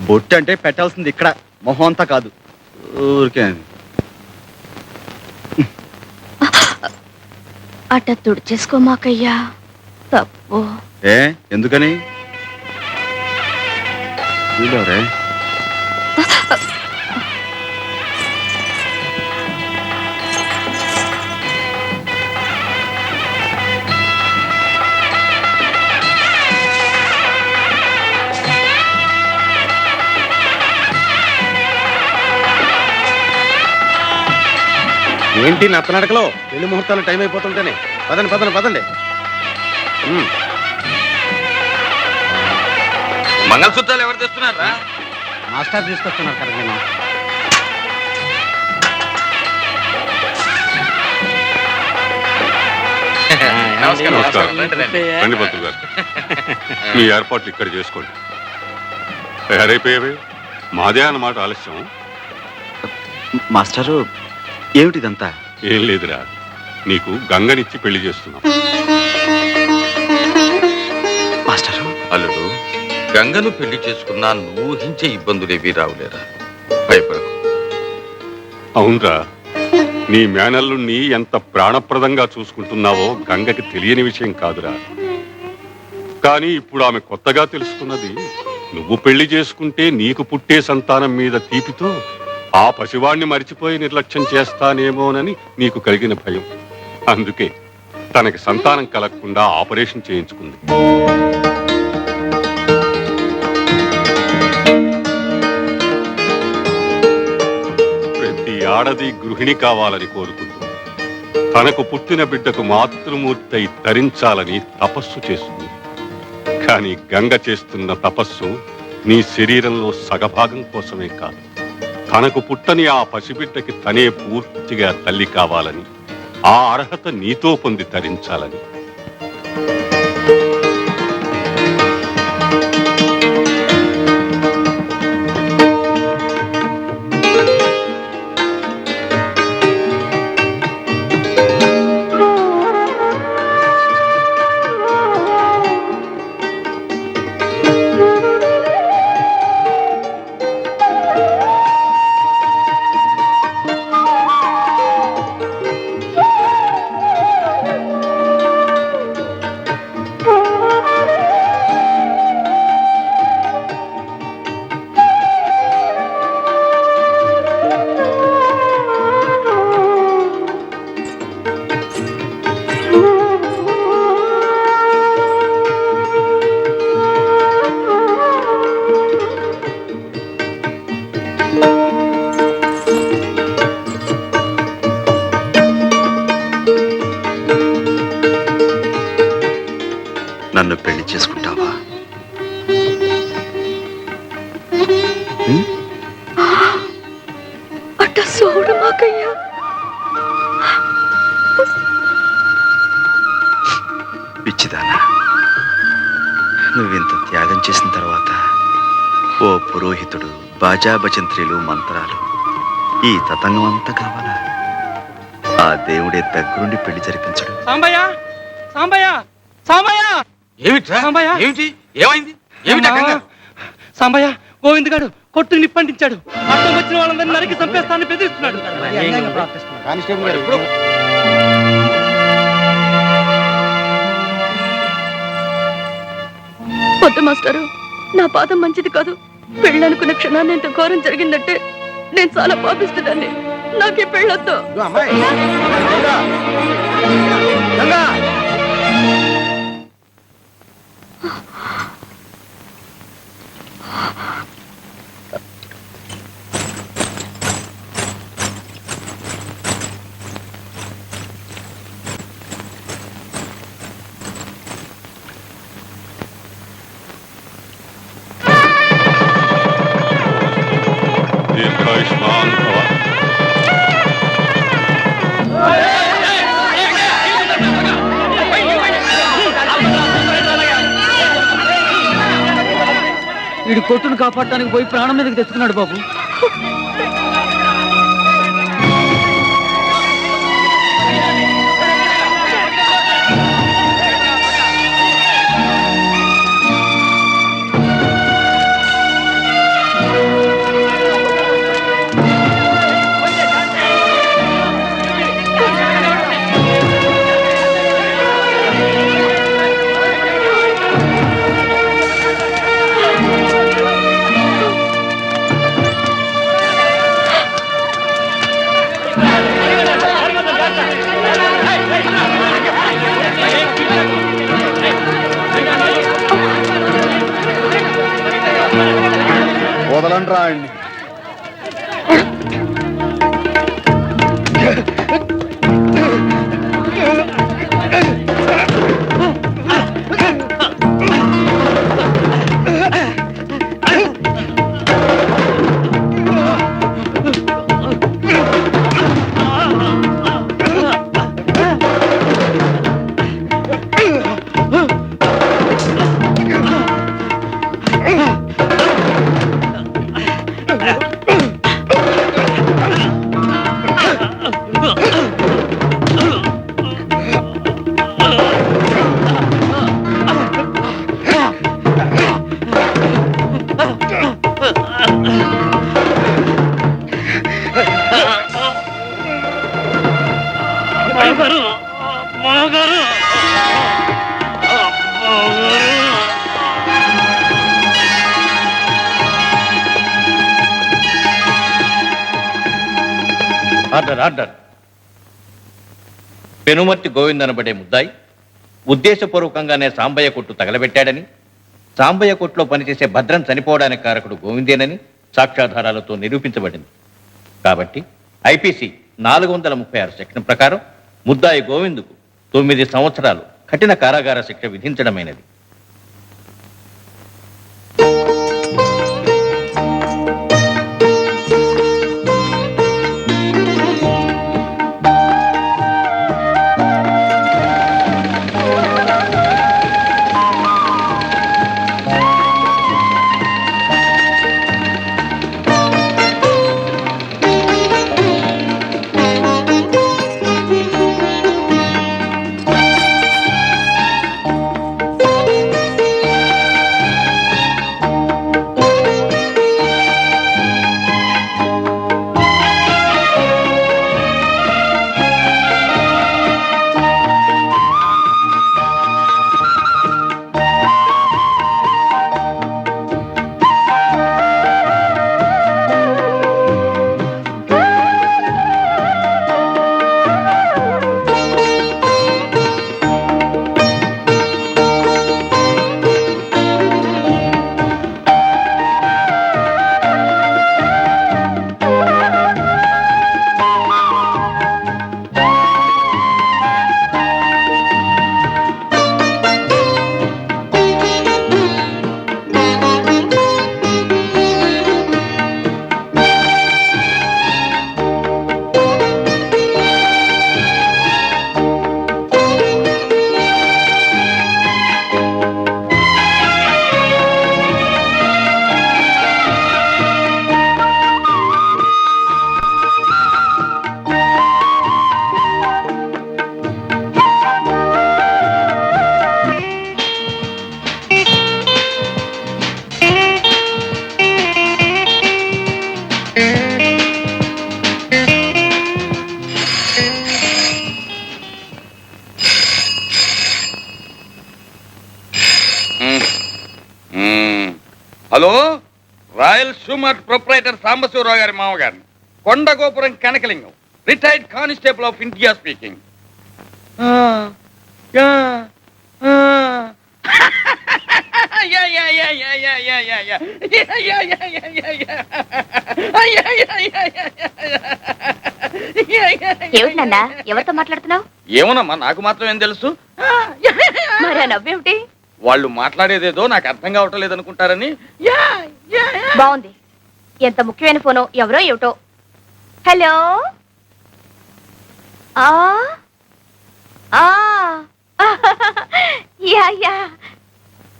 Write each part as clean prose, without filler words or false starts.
బొట్టు అంటే పెట్టాల్సింది ఇక్కడ, మొహం అంతా కాదు. ఊరికే అట్ట తుడిచేసుకోమాకయ్యా, తప్పు. ఏ ఎందుకని? వీళ్ళెవరే? ఏంటి నత్తనడకలో పెళ్లి ముహూర్తాలు టైం అయిపోతుంటేనే? పదండి పదండి పదండి. మంగళసూత్రాలు ఎవరు తెస్తున్నారా? మాస్టర్ తీసుకొస్తున్నారు కదా. నేను నమస్కారం. రండి పంతులు గారు, మీ ఏర్పాట్లు ఇక్కడ చేసుకోండి. తయారైపోయావే, మాదే అన్నమాట ఆలస్యం. మాస్టరు ఏమిటిదంతా? ఏం లేదురా, నీకు గంగనిచ్చి పెళ్లి చేస్తున్నాం. మాస్టరు, అల్లుడు, గంగను పెళ్లి చేసుకున్నా నువ్వు ఊహించే ఇబ్బందులేవి రావులేరా, భయపడకు. అవునరా, నీ మేనల్లుణ్ణి ఎంత ప్రాణప్రదంగా చూసుకుంటున్నావో గంగకి తెలియని విషయం కాదురా. కానీ ఇప్పుడు ఆమె కొత్తగా తెలుసుకున్నది, నువ్వు పెళ్లి చేసుకుంటే నీకు పుట్టే సంతానం మీద తీపితో ఆ పసివాణ్ణి మరిచిపోయి నిర్లక్ష్యం చేస్తానేమోనని నీకు కలిగిన భయం. అందుకే తనకి సంతానం కలగకుండా ఆపరేషన్ చేయించుకుంది. ప్రతి ఆడది గృహిణి కావాలని కోరుకుంటుంది. తనకు పుట్టిన బిడ్డకు మాతృమూర్తి అయి తరించాలని తపస్సు చేస్తుంది. కానీ గంగ చేస్తున్న తపస్సు నీ శరీరంలో సగభాగం కోసమే కాదు, తనకు పుట్టని ఆ పసిబిడ్డకి తనే పూర్తిగా తల్లి కావాలని, ఆ అర్హత నీతో పొంది తరించాలని. నన్ను పెళ్లి చేసుకుంటావా? అట్ట చూడు మాకయ్యా. పిచ్చిదానా, నువ్వింత త్యాగం చేసిన తర్వాత ఓ పురోహితుడు, బాజా భజంత్రీలు, మంత్రాలు, ఈ తతంగం అంతా కావాలా? ఆ దేవుడే దగ్గరుండి పెళ్లి జరిపించడు. సాంబయ్య, సాంబయ్య, సాంబయ్య, ఏమిట్రా? సాంబయ్య, ఏమిటి? ఏమైంది? ఏమిటా కంగారు? సాంబయ్య, గోవింద్ గాడు కొట్టుకు నిప్పంటించాడు. అర్థం వచ్చిన వాళ్ళందరినీ నరికి చంపేస్తానని బెదిరిస్తున్నాడు. కానిస్టేబుల్ గారు ఇప్పుడు వద్దు మాస్టారు, నా పాదం మంచిది కాదు. పెళ్ళనుకున్న క్షణాన్ని ఇంత ఘోరం జరిగిందంటే నేను చాలా పాపిస్తుందాన్ని. నాకే పెళ్ళొద్దు. అమ్మాయి గంగా, దీర్ఘాయుష్మాన్ భవ. వీడు కొట్టును కాపాడటానికి పోయి ప్రాణం మీదకి తెచ్చుకున్నాడు బాబు. వదలండి రాయండి. Order order. పెనుమర్తి గోవింద్ అనబడే ముద్దాయి ఉద్దేశపూర్వకంగానే సాంబయ్య కొట్టు తగలబెట్టాడని, సాంబయ్య కొట్టులో పనిచేసే భద్రం చనిపోవడానికి కారకుడు గోవిందేనని సాక్ష్యాధారాలతో నిరూపించబడింది. కాబట్టి ఐపీసీ 436 సెక్షన్ ప్రకారం ముద్దాయి గోవిందుకు 9 సంవత్సరాలు కఠిన కారాగార శిక్ష విధించడమైనది. హలో, రాయల్ షూమర్ ప్రొప్రైటర్ సాంబశివరావు గారి మామగారిని, Kondagopuram Kanakalingam, retired constable of India speaking. ఏమిటన్నా ఎవరితో మాట్లాడుతున్నావు? ఏమోనమ్మా, నాకు మాత్రం ఏం తెలుసు. మరి ఆ నవ్వేమిటి? వాళ్ళు మాట్లాడేదేదో నాకు అర్థం కావటం లేదనుకుంటారని. బాగుంది. ఎంత ముఖ్యమైన ఫోనో, ఎవరో ఏమిటో. Hello, yeah yeah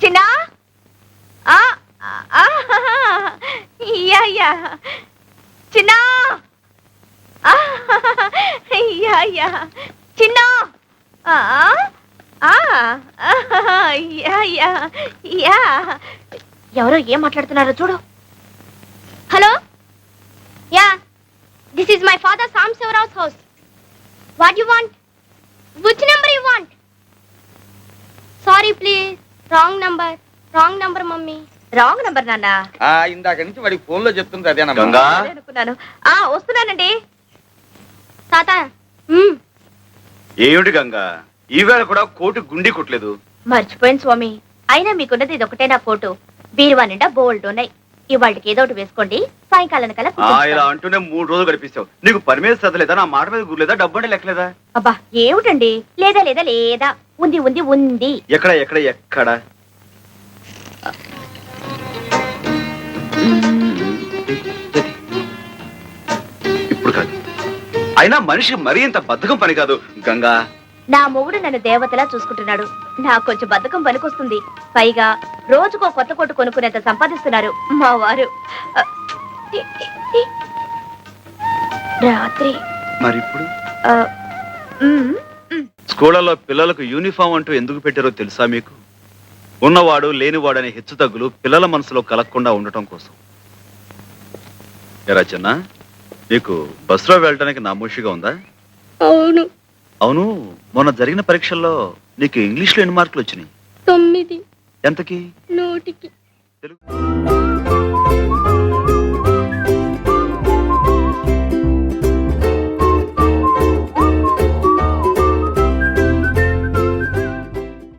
Chinna, yeah yeah Chinna, yeah yeah Chinna, ఎవరో ఏం మాట్లాడుతున్నారో చూడు. Hello, yeah this is my father Sambasivarao's house. What you want? Which number you want? Sorry please, wrong number mummy. Wrong number నాన్న. ఇందాక నుంచి వాడికి ఫోన్ లో చెప్తుంది అదేనమ్మా. గంగా, అనుకున్నాను. వస్తున్నానండి తాత. ఏమిటి గంగా ఈవేళ కూడా కోటు గుండి కొట్టలేదు. మర్చిపోయింది స్వామి. అయినా మీకున్నది ఇది ఒకటే నా కోటు. బీరువా నిండా బోల్డ్ ఉన్నాయి. ఇవాళకి ఏదో ఒకటి వేసుకోండి, సాయంకాలం కల్లా ఇలా అంటూనే 3 రోజులు గడిపిస్తావు. నీకు పని మీద శ్రద్ధ లేదా, నా మాట మీద గుర్లేదా, డబ్బు అంటే లెక్కలేదా? అబ్బా ఏమిటండి, లేదా లేదా లేదా, ఉంది ఉంది ఉంది. ఎక్కడ ఎక్కడ ఎక్కడ? ఇప్పుడు కాదు. అయినా మనిషికి మరీ ఇంత బద్ధకం పని కాదు గంగా. నా మొగుడు నన్ను దేవతలా చూసుకుంటున్నాడు. నాకు కొంచెం బద్ధకం పనికొస్తుంది. పైగా రోజుకో కొత్త కొట్టు కొనుక్కునేంత సంపాదిస్తున్నారు మా వారు. రాత్రి మరి ఇప్పుడు ఆ, మ్, మ్. స్కూళ్ళలో పిల్లలకు యూనిఫామ్ అంటూ ఎందుకు పెట్టారో తెలుసా మీకు? ఉన్నవాడు లేనివాడు అనే హెచ్చు తగ్గులు పిల్లల మనసులో కలగకుండా ఉండటం కోసం. ఎరా చిన్న, నీకు బస్సులో వెళ్ళడానికి నామోషిగా ఉందా? అవును. అవును, మొన్న జరిగిన పరీక్షల్లో నీకు ఇంగ్లీష్లో ఎన్ని మార్కులు వచ్చినాయి? 9. ఎంతకి? 100కి. తెలుగు